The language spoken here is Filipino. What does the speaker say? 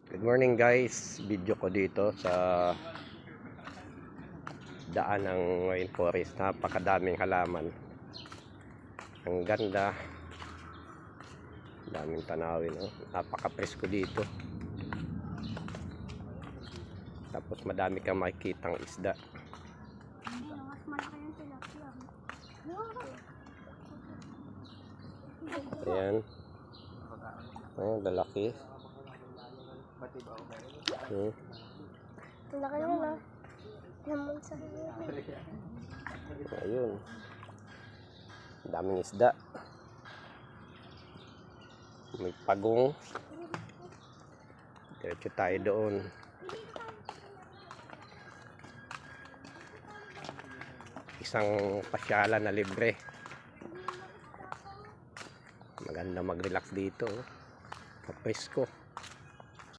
Good morning guys, video ko dito sa daan ng rainforest. Napakadaming halaman, ang ganda, daming tanawin, oh. Napaka-presko dito, tapos madami kang makikitang isda. Ayan, oh, lalaki. Laki naman ah. Naman sa Ayun, daming isda, may pagong. Diretso tayo doon. Isang pasyalan na libre. Maganda mag-relax dito, oh. Kapresko.